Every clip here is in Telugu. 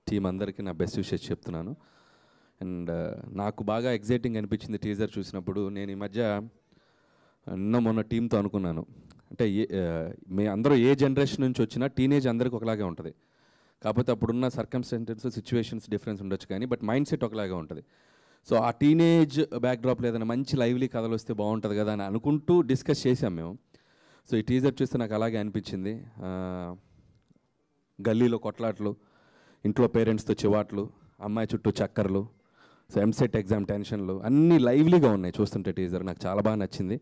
టీం అందరికీ నా బెస్ట్ విషెస్ చెప్తున్నాను. అండ్ నాకు బాగా ఎగ్జైటింగ్ అనిపించింది టీజర్ చూసినప్పుడు. నేను ఈ మధ్య మొన్న టీంతో అనుకున్నాను, అంటే మీ అందరూ ఏ జనరేషన్ నుంచి వచ్చినా టీనేజ్ అందరికీ ఒకలాగే ఉంటుంది. కాకపోతే అప్పుడున్న సర్కమ్స్టెన్సెస్ సిచ్యువేషన్స్ డిఫరెన్స్ ఉండొచ్చు, కానీ బట్ మైండ్ సెట్ ఒకలాగే ఉంటుంది. సో ఆ టీనేజ్ బ్యాక్డ్రాప్లో ఏదైనా మంచి లైవ్లీ కథలు వస్తే బాగుంటుంది కదా అని అనుకుంటూ డిస్కస్ చేసాం మేము. సో ఈ టీజర్ చూస్తే నాకు అలాగే అనిపించింది. గల్లీలో కొట్లాట్లు, ఇంట్లో పేరెంట్స్తో చివాట్లు, అమ్మాయి చుట్టూ చక్కర్లు, సో ఎంసెట్ ఎగ్జామ్ టెన్షన్లు అన్నీ లైవ్లీగా ఉన్నాయి చూస్తుంటే టీజర్. నాకు చాలా బాగా నచ్చింది.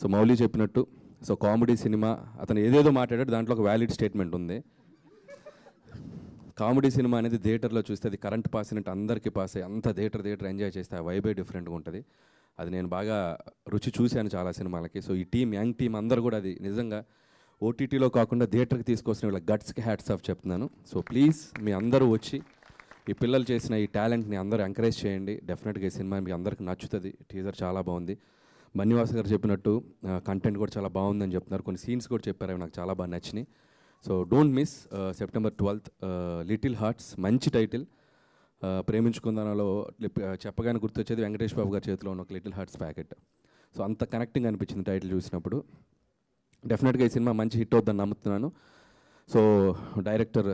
సో మౌలి చెప్పినట్టు సో కామెడీ సినిమా, అతను ఏదేదో మాట్లాడాడు, దాంట్లో ఒక వ్యాలిడ్ స్టేట్మెంట్ ఉంది. కామెడీ సినిమా అనేది థియేటర్లో చూస్తే అది కరెంట్ పాస్ అయినట్టు అందరికీ పాస్ అయ్యి అంత థియేటర్ ఎంజాయ్ చేస్తే ఆ వైబే డిఫరెంట్గా ఉంటుంది. అది నేను బాగా రుచి చూశాను చాలా సినిమాలకి. సో ఈ టీం, యంగ్ టీం అందరూ కూడా అది నిజంగా ఓటీటీలో కాకుండా థియేటర్కి తీసుకొచ్చిన వీళ్ళ గట్స్కి హ్యాట్స్ ఆఫ్ చెప్తున్నాను. సో ప్లీజ్ మీ అందరూ వచ్చి ఈ పిల్లలు చేసిన ఈ టాలెంట్ని అందరూ ఎంకరేజ్ చేయండి. డెఫినెట్గా ఈ సినిమా మీకు అందరికి నచ్చుతుంది. టీజర్ చాలా బాగుంది. బన్నీవాస్ గారు చెప్పినట్టు కంటెంట్ కూడా చాలా బాగుందని చెప్తున్నారు. కొన్ని సీన్స్ కూడా చెప్పారు, అవి నాకు చాలా బాగా నచ్చినాయి. So don't miss September 12th little hearts, మంచి టైటిల్. ప్రేమించుకుందానలో చెప్పగానే గుర్తొచ్చేది వెంకటేష్ బాబు గారి చేతిలో ఉన్న ఒక లిటిల్ హార్ట్స్ ప్యాకెట్. సో అంత కనెక్టింగ్ అనిపించింది టైటిల్ చూసినప్పుడు. డెఫినెట్గా ఈ సినిమా మంచి హిట్ అవుతుందని నమ్ముతున్నాను. సో డైరెక్టర్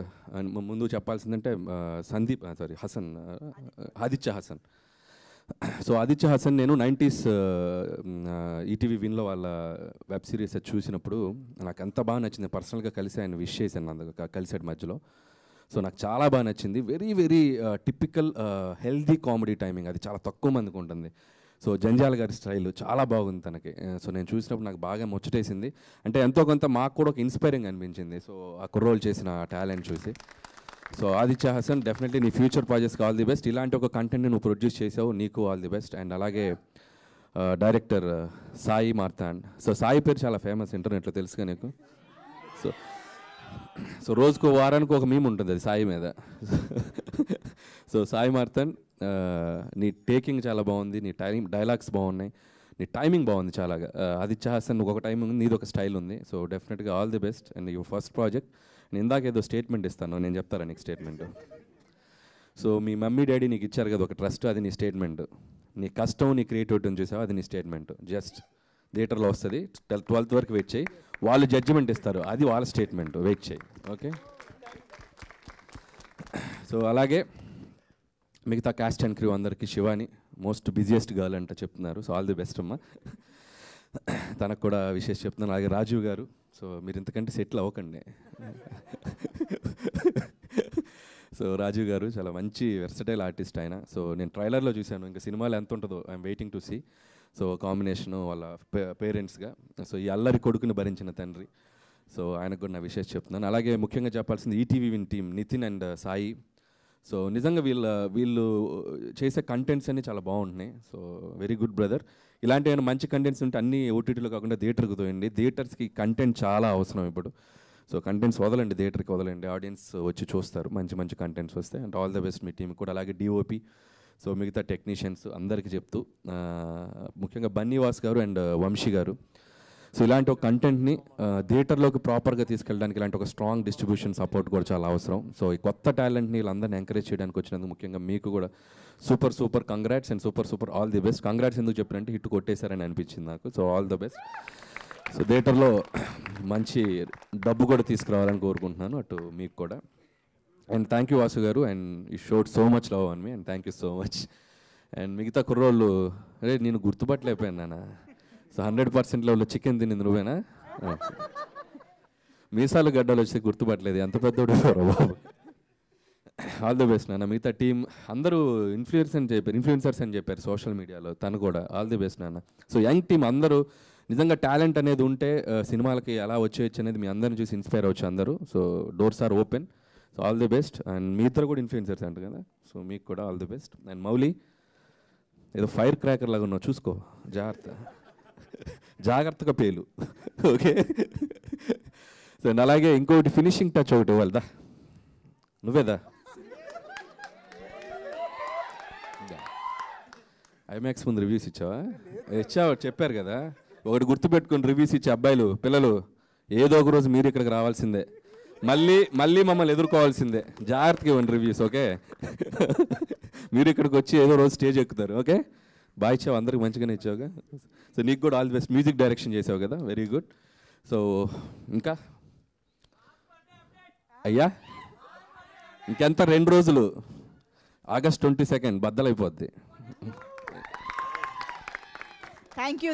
ముందు చెప్పాల్సిందంటే హసన్, ఆదిత్య హసన్. సో ఆదిత్య హసన్ నేను 90s ఈటీవీ విన్లో వాళ్ళ వెబ్ సిరీస్ చూసినప్పుడు నాకు ఎంత బాగా నచ్చింది. పర్సనల్గా కలిసి ఆయన విష్ చేశాను, అందుకు కలిసాడు మధ్యలో. సో నాకు చాలా బాగా నచ్చింది. Very very typical healthy comedy timing, అది చాలా తక్కువ మందికి ఉంటుంది. సో జంజాల గారి స్టైల్ చాలా బాగుంది తనకి. సో నేను చూసినప్పుడు నాకు బాగా ముచ్చటేసింది. అంటే ఎంతో కొంత మాకు కూడా ఒక ఇన్స్పైరింగ్ అనిపించింది. సో ఆ కుర్రోలు చేసిన టాలెంట్ చూసి. సో ఆదిత్య హసన్, డెఫినెట్లీ నీ ఫ్యూచర్ ప్రాజెక్ట్స్కి ఆల్ ది బెస్ట్. ఇలాంటి ఒక కంటెంట్ని నువ్వు ప్రొడ్యూస్ చేసావు, నీకు ఆల్ ది బెస్ట్. అండ్ అలాగే డైరెక్టర్ సాయి మార్తాండ్. సో సాయి పేరు చాలా ఫేమస్ ఇంటర్నెట్లో, తెలుసుగా నీకు. సో రోజుకు వారానికి ఒక మీమ్ ఉంటుంది అది సాయి మీద. సో సాయి మార్తాండ్, నీ టేకింగ్ చాలా బాగుంది, నీ డైలాగ్స్ బాగున్నాయి, నీ టైమింగ్ బాగుంది చాలా. ఆదిత్య హసన్ ఒక టైమింగ్ ఉంది, నీది ఒక స్టైల్ ఉంది. సో డెఫినెట్గా all the best. And your first project. నేను ఇందాక ఏదో స్టేట్మెంట్ ఇస్తాను, నేను చెప్తారా నీకు స్టేట్మెంట్. సో మీ మమ్మీ డాడీ నీకు ఇచ్చారు కదా ఒక ట్రస్ట్, అది నీ స్టేట్మెంట్. నీ కష్టం, నీ క్రియేటివిటీని చూసావు, అది నీ స్టేట్మెంట్. జస్ట్ థియేటర్లో వస్తుంది, 12th వరకు వెయిట్ చేయి, వాళ్ళు జడ్జిమెంట్ ఇస్తారు, అది వాళ్ళ స్టేట్మెంట్, వెయిట్ చేయి. ఓకే. సో అలాగే మిగతా క్యాస్ట్ అండ్ క్రూ అందరికీ శివాని మోస్ట్ బిజియెస్ట్ గర్ల్ అంట చెప్తున్నారు. సో ఆల్ ది బెస్ట్ అమ్మా, తనకు కూడా విషెస్ చెప్తున్నాను. అలాగే రాజీవ్ గారు, సో మీరు ఇంతకంటే సెటిల్ అవ్వకండి. సో రాజీవ్ గారు చాలా మంచి వెర్సటైల్ ఆర్టిస్ట్ ఆయన. సో నేను ట్రైలర్లో చూశాను, ఇంకా సినిమాలో ఎంత ఉంటుందో I'm waiting to see. So combination వాళ్ళ పేరెంట్స్గా, సో ఈ అల్లరి కొడుకుని భరించిన తండ్రి. సో ఆయనకు కూడా నా విషెస్ చెప్తున్నాను. అలాగే ముఖ్యంగా చెప్పాల్సింది ETV win team Nitin and Sai. So నిజంగా వీళ్ళు చేసే కంటెంట్స్ అన్నీ చాలా బాగుంటున్నాయి. So very good brother. ఇలాంటి ఏమైనా మంచి కంటెంట్స్ ఉంటే అన్నీ ఓటీటీలో కాకుండా థియేటర్కి తోయండి. థియేటర్స్కి కంటెంట్ చాలా అవసరం ఇప్పుడు. సో కంటెంట్స్ వదలండి, థియేటర్కి వదలండి, ఆడియన్స్ వచ్చి చూస్తారు మంచి మంచి కంటెంట్స్ వస్తే. And all the best me team కూడా. అలాగే డిఓపి, సో మిగతా టెక్నీషియన్స్ అందరికీ చెప్తూ, ముఖ్యంగా బన్నీవాస్ గారు అండ్ వంశీ గారు. సో ఇలాంటి ఒక కంటెంట్ని థియేటర్లోకి ప్రాపర్గా తీసుకెళ్ళడానికి ఇలాంటి ఒక స్ట్రాంగ్ డిస్ట్రిబ్యూషన్ సపోర్ట్ కూడా చాలా అవసరం. సో ఈ కొత్త టాలెంట్ని వీళ్ళందరినీ ఎంకరేజ్ చేయడానికి వచ్చినందుకు ముఖ్యంగా మీకు కూడా super congrats and super all the best. Congrats ఎందుకు చెప్పారంటే హిట్ కొట్టేశారని అనిపించింది నాకు. So all the best. So థియేటర్లో మంచి డబ్బు కూడా తీసుకురావాలని కోరుకుంటున్నాను, అటు మీకు కూడా. అండ్ థ్యాంక్ యూ వాసు గారు, and you showed so much love on me, and thank you so much. And మిగతా కుర్రోళ్ళు, అరే నేను గుర్తుపట్టలేకపోయాను నాన్న. సో 100% లెవెల్లో చికెన్ తినింది నువ్వేనా? మీసాలు గడ్డలు వచ్చి గుర్తుపట్టలేదు, ఎంత పెద్దోడు బాబు. ఆల్ ది బెస్ట్ నాన్న. మిగతా టీం అందరూ ఇన్ఫ్లుయెన్సర్స్ అని చెప్పారు సోషల్ మీడియాలో, తను కూడా ఆల్ ది బెస్ట్ నాన్న. సో యంగ్ టీం అందరూ నిజంగా టాలెంట్ అనేది ఉంటే సినిమాలకి ఎలా వచ్చేయచ్చు అనేది మీ అందరిని చూసి ఇన్స్పైర్ అవ్వచ్చు అందరూ. So doors are open. So all the best. And మీ ఇద్దరు కూడా ఇన్ఫ్లుయెన్సర్స్ అంట కదా, సో మీకు కూడా all the best. And Mouli, ఏదో ఫైర్ క్రాకర్ లాగా ఉన్నావు, చూసుకో, జాగ్రత్తగా పేలు. ఓకే. సో అలాగే ఇంకొకటి ఫినిషింగ్ టచ్ ఒకటి ఇవ్వాలిదా, నువ్వేదా? ఐమాక్స్ ముందు రివ్యూస్ ఇచ్చావా? చెప్పారు కదా, ఒకటి గుర్తుపెట్టుకుని రివ్యూస్ ఇచ్చే అబ్బాయిలు పిల్లలు ఏదో ఒక రోజు మీరు ఇక్కడికి రావాల్సిందే. మళ్ళీ మమ్మల్ని ఎదుర్కోవాల్సిందే. జాగ్రత్తగా ఇవ్వండి రివ్యూస్, ఓకే? మీరు ఇక్కడికి వచ్చి ఏదో రోజు స్టేజ్ ఎక్కుతారు, ఓకే? బాగా ఇచ్చావు, అందరికి మంచిగానే ఇచ్చావుగా. సో నీకు కూడా all the best. Music direction చేసావు కదా, వెరీ గుడ్. సో ఇంకా అయ్యా ఇంకెంత 2 రోజులు, August 22 బద్దలైపోద్ది. Thank you.